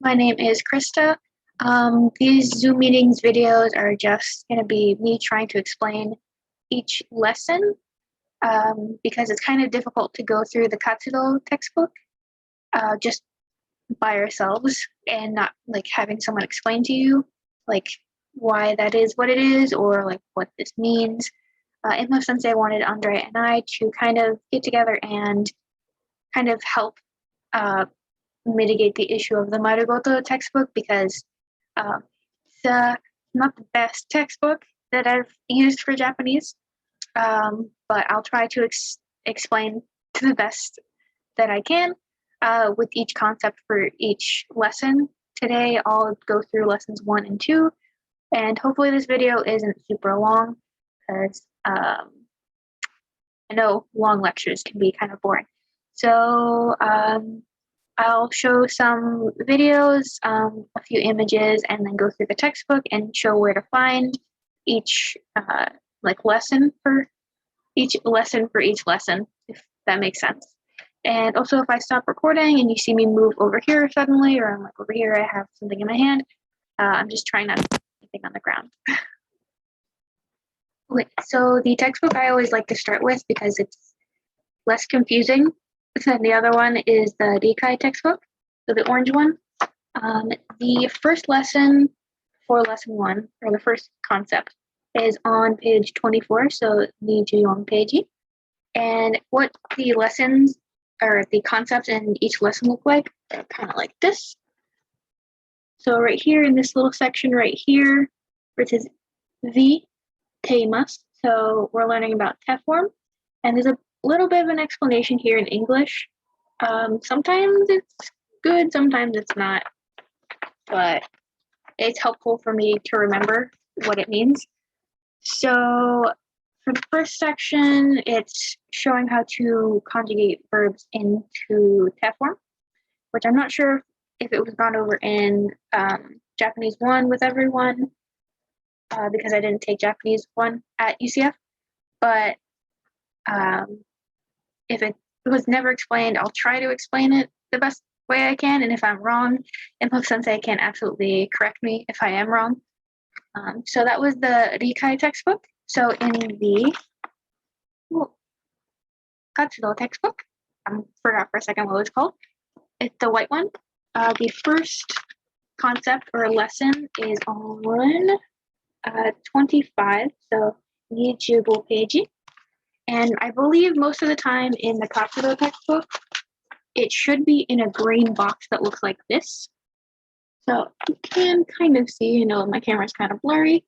My name is Krista. These Zoom meetings videos are just going to be me trying to explain each lesson because it's kind of difficult to go through the Katsudo textbook just by ourselves and not like having someone explain to you like why that is what it is or like what this means. In my sense, I wanted Andre and I to kind of get together and kind of help uh, mitigate the issue of the Marugoto textbook because it's not the best textbook that I've used for Japanese, but I'll try to explain to the best that I can with each concept for each lesson. Today, I'll go through lessons 1 and 2, and hopefully this video isn't super long because I know long lectures can be kind of boring. So I'll show some videos, a few images, and then go through the textbook and show where to find each lesson for each lesson, if that makes sense. And also, if I stop recording and you see me move over here suddenly, or I'm like over here, I have something in my hand, I'm just trying not to put anything on the ground. Okay, so the textbook I always like to start with because it's less confusing. And the other one is the Rikai textbook, so the orange one. The first lesson for lesson 1, or the first concept, is on page 24, so the page. And what the lessons or the concepts in each lesson look like are kind of like this. So right here in this little section right here, where it says the temas, so we're learning about te form, and there's a little bit of an explanation here in English. Sometimes it's good, sometimes it's not, but it's helpful for me to remember what it means. So for the first section, it's showing how to conjugate verbs into te form, which I'm not sure if it was gone over in Japanese 1 with everyone, because I didn't take Japanese 1 at UCF, but if it was never explained, I'll try to explain it the best way I can, and if I'm wrong, Impo-sensei can absolutely correct me if I am wrong. So that was the Rikai textbook. So in the Katsudo textbook, I forgot for a second what it was called. It's the white one. The first concept or lesson is on 25, so 25 page. And I believe most of the time in the Katsudo textbook, it should be in a green box that looks like this. So you can kind of see, my camera's kind of blurry. It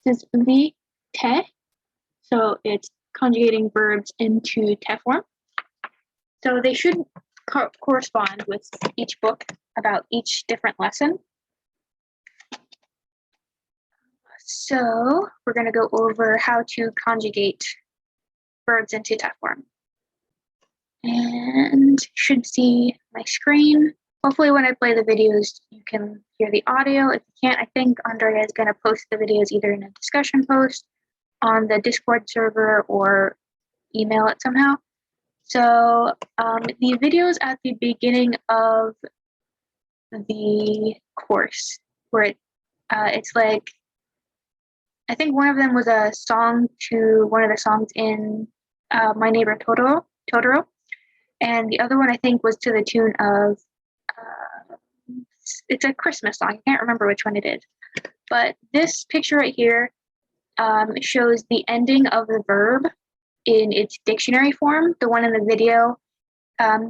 says the te, so it's conjugating verbs into te form. So they should correspond with each book about each different lesson. So we're going to go over how to conjugate verbs into te form. And you should see my screen. Hopefully when I play the videos, you can hear the audio. If you can't, I think Andrea is going to post the videos either in a discussion post on the Discord server or email it somehow. So the videos at the beginning of the course, where it's like, I think one of them was a song to one of the songs in My Neighbor Totoro, and the other one I think was to the tune of it's a Christmas song. I can't remember which one it is, but this picture right here shows the ending of the verb in its dictionary form. The one in the video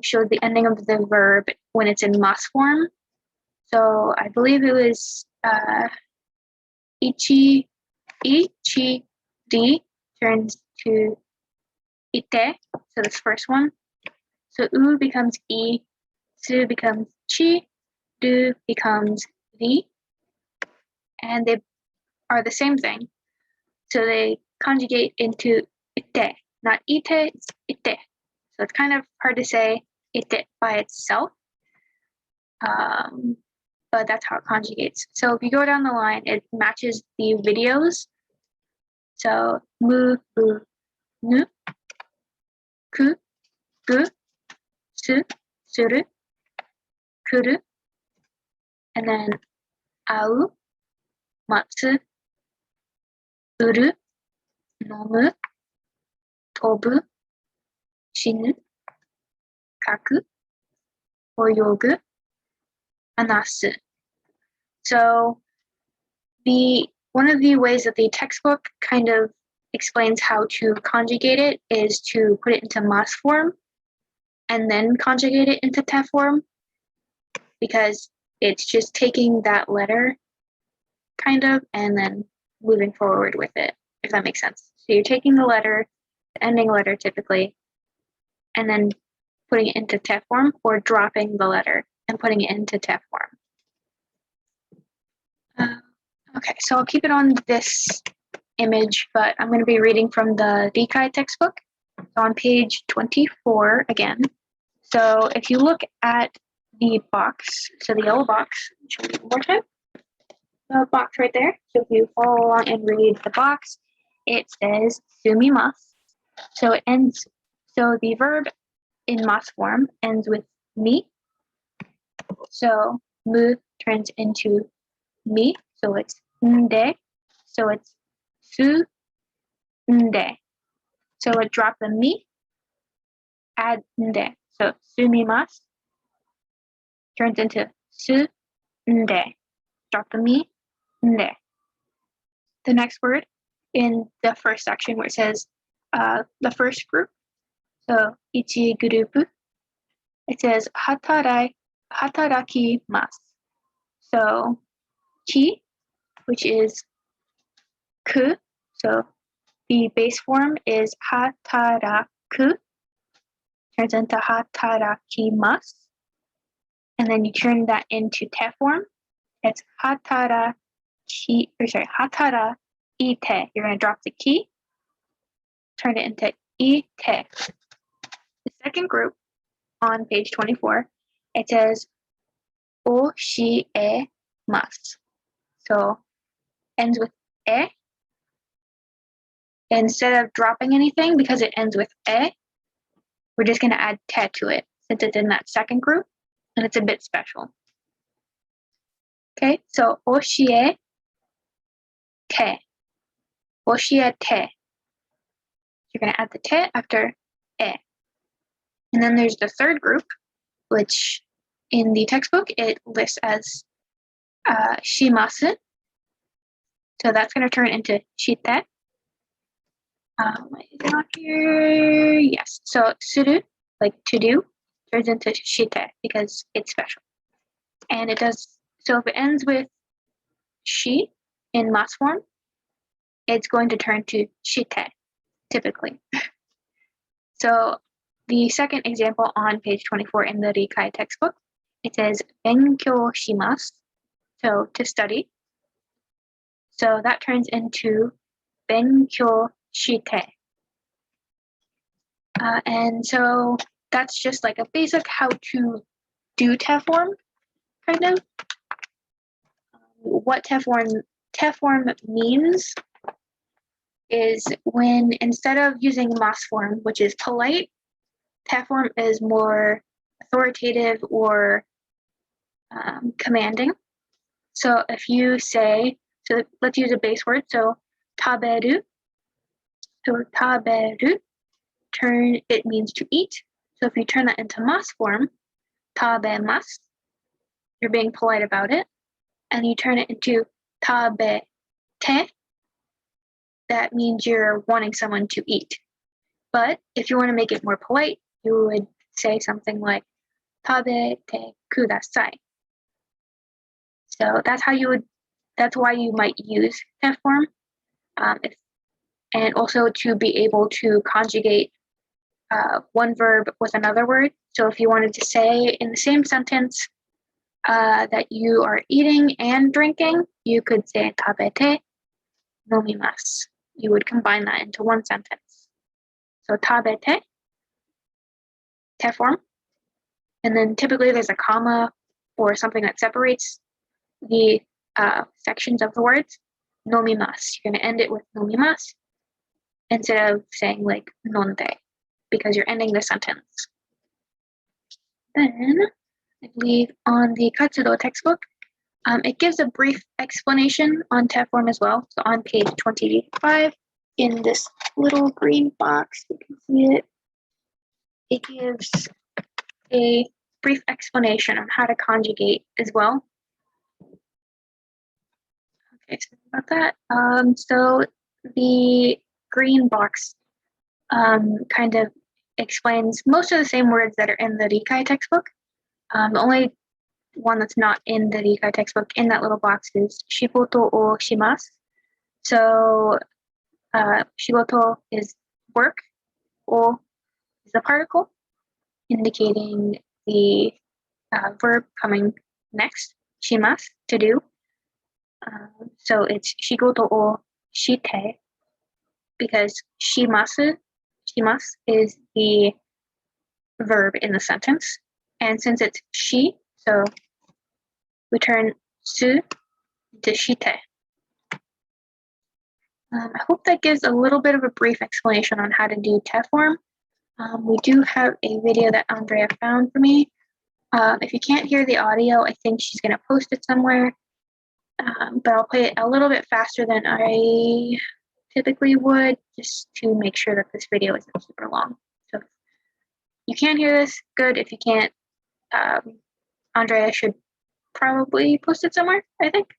showed the ending of the verb when it's in mas form. So I believe it was ichi di turns to ite, so this first one. So u becomes i, su becomes chi, du becomes ri, and they are the same thing. So they conjugate into ite, not ite, it's ite. So it's kind of hard to say ite by itself, but that's how it conjugates. So if you go down the line, it matches the videos. So mu, bu, nu, ku, gu, su, suru, kuru, and then au, matsu, uru, nomu, tobu, shinu, kaku, oyogu, anasu. So one of the ways that the textbook kind of explains how to conjugate it is to put it into mas form and then conjugate it into te form, because it's just taking that letter kind of and then moving forward with it, if that makes sense. So you're taking the letter, the ending letter typically, and then putting it into te form, or dropping the letter and putting it into te form. Okay, so I'll keep it on this image, but I'm going to be reading from the Dikai textbook. So on page 24 again. So if you look at the box, so the yellow box, show you one more time. The box right there. So if you follow along and read the box, it says sumimasu. So it ends. So the verb in mas form ends with mi. So mu turns into mi. So it's nde. So it's su nde. So it drop the mi, add nde. So sumimasu turns into su nde. Drop the mi, nde. The next word in the first section where it says the first group, so ichi group, it says hatarakimasu. So ki, which is ku, so the base form is hataraku, turns into hatarakimasu, and then you turn that into te form. It's hataraite. You're going to drop the ki, turn it into ite. The second group on page 24, it says oshiemasu. So ends with e. Instead of dropping anything, because it ends with e, we're just going to add te to it, since it's in that second group, and it's a bit special. Okay, so oshie te. Oshie te. You're going to add the te after e. And then there's the third group, which in the textbook it lists as shimasu. So that's going to turn into shite. Is it not here? Yes. So suru, like to do, turns into shite because it's special. And it does, so if it ends with shi in mas form, it's going to turn to shite, typically. So the second example on page 24 in the Rikai textbook, it says benkyou shimasu, so to study. So that turns into benkyou shite. And so that's just like a basic how to do te form, kind of. What te form means is when instead of using mas form, which is polite, te form is more authoritative or commanding. So if you say, so let's use a base word, so taberu. So taberu, it means to eat. So if you turn that into mas form, tabemasu, you're being polite about it, and you turn it into tabete, that means you're wanting someone to eat. But if you want to make it more polite, you would say something like tabete kudasai. So that's why you might use te form, and also to be able to conjugate one verb with another word. So if you wanted to say in the same sentence that you are eating and drinking, you could say tabete nomimasu. You would combine that into one sentence. So tabete, te form, and then typically there's a comma or something that separates the sections of the words. Nomimasu. You're going to end it with nomimasu instead of saying like nonde, because you're ending the sentence. Then I believe on the Katsudo textbook, It gives a brief explanation on Terraform as well. So on page 25, in this little green box, you can see it. It gives a brief explanation on how to conjugate as well. Okay, so about that. So the green box kind of explains most of the same words that are in the Rikai textbook. The only one that's not in the Rikai textbook in that little box is shigoto o shimasu. So shigoto is work, o is the particle, indicating the verb coming next, shimasu, to do. So it's shigoto o shite, because shimasu is the verb in the sentence. And since it's she, so we turn su to shite. I hope that gives a little bit of a brief explanation on how to do Terraform. We do have a video that Andrea found for me. If you can't hear the audio, I think she's going to post it somewhere. But I'll play it a little bit faster than I typically would, just to make sure that this video isn't super long. So if you can't hear this, good. If you can't, Andrea should probably post it somewhere, I think.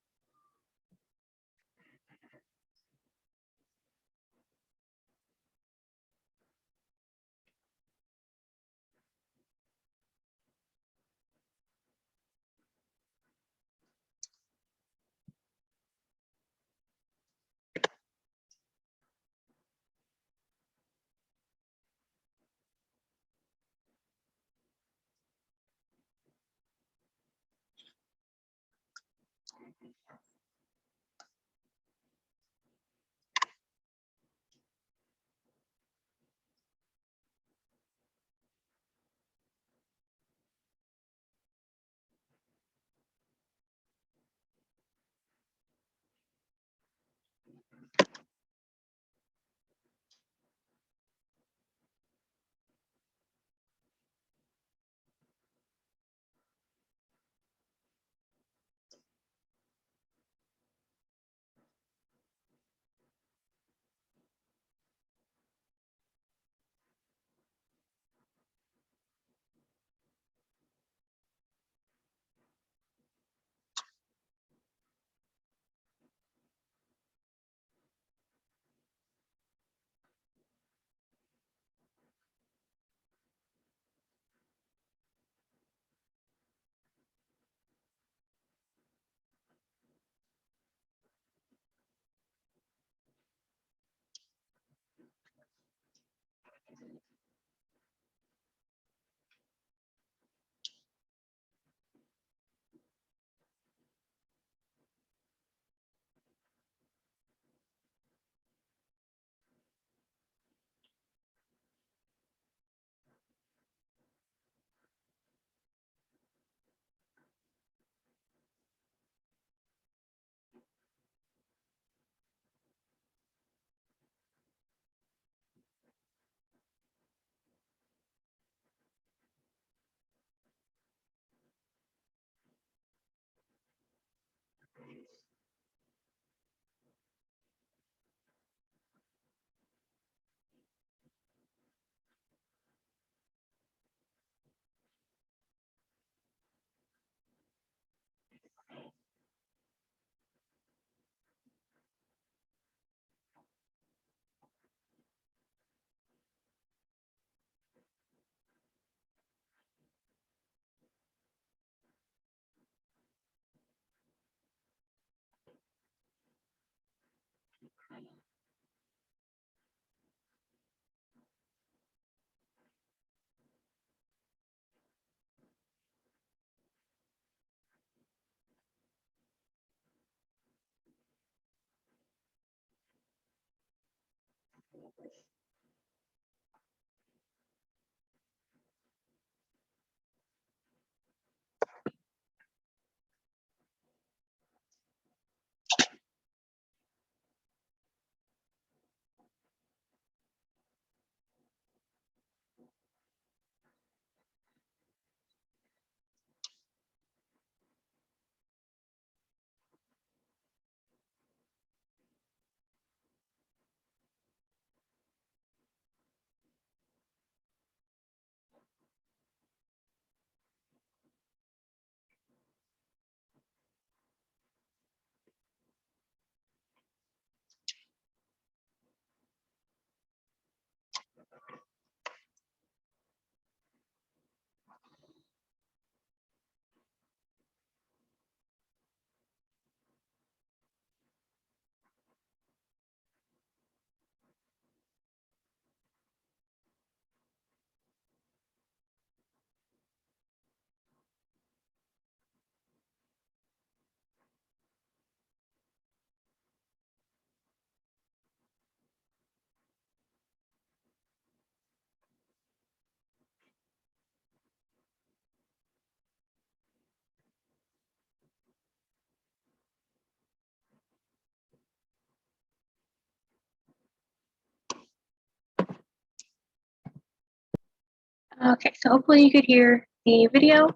Okay, so hopefully you could hear the video.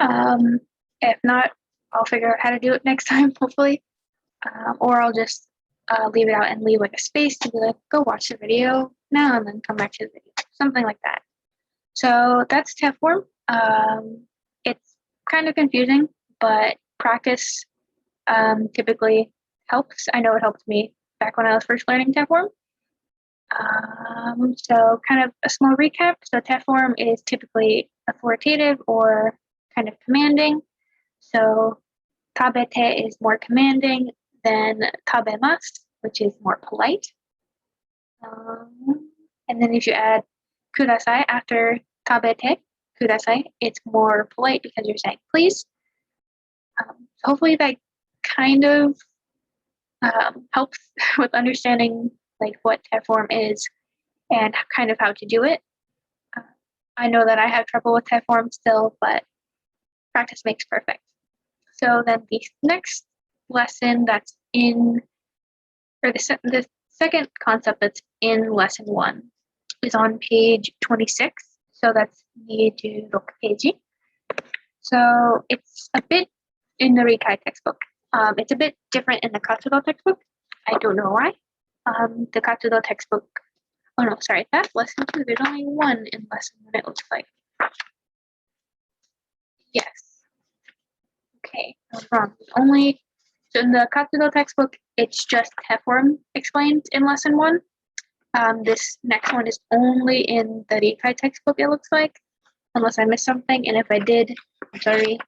If not, I'll figure out how to do it next time, hopefully. Or I'll just leave it out and leave like a space to be like, go watch the video now and then come back to the video, something like that. So that's Terraform. It's kind of confusing, but practice typically helps. I know it helped me back when I was first learning Terraform. So kind of a small recap. So Terraform is typically authoritative or kind of commanding. So tabete is more commanding than tabemas, which is more polite. And then if you add kudasai after tabete, kudasai, it's more polite because you're saying please. So hopefully that kind of helps with understanding like what Terraform is and kind of how to do it. I know that I have trouble with Terraform still, but practice makes perfect. So then the next lesson that's in, or the second concept that's in lesson 1 is on page 26. So that's the page. So it's a bit in the Rikai textbook. It's a bit different in the Katsudo textbook. I don't know why. The Katsudo textbook, oh no, sorry, that's lesson 2. There's only 1 in lesson 1, it looks like. Yes. Okay, I was wrong. So in the Katsudo textbook, it's just Terraform explained in lesson 1. This next one is only in the Rikai textbook, it looks like, unless I missed something. And if I did, I'm sorry.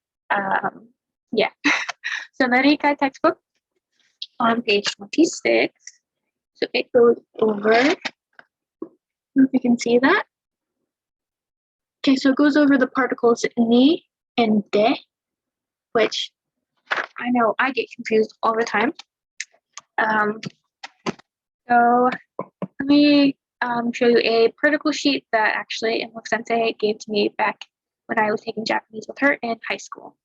Yeah. So the Rikai textbook on page 26. So it goes over, if you can see that. Okay, so it goes over the particles ni and de, which I know I get confused all the time. So let me show you a particle sheet that actually Enlil Sensei gave to me back when I was taking Japanese with her in high school.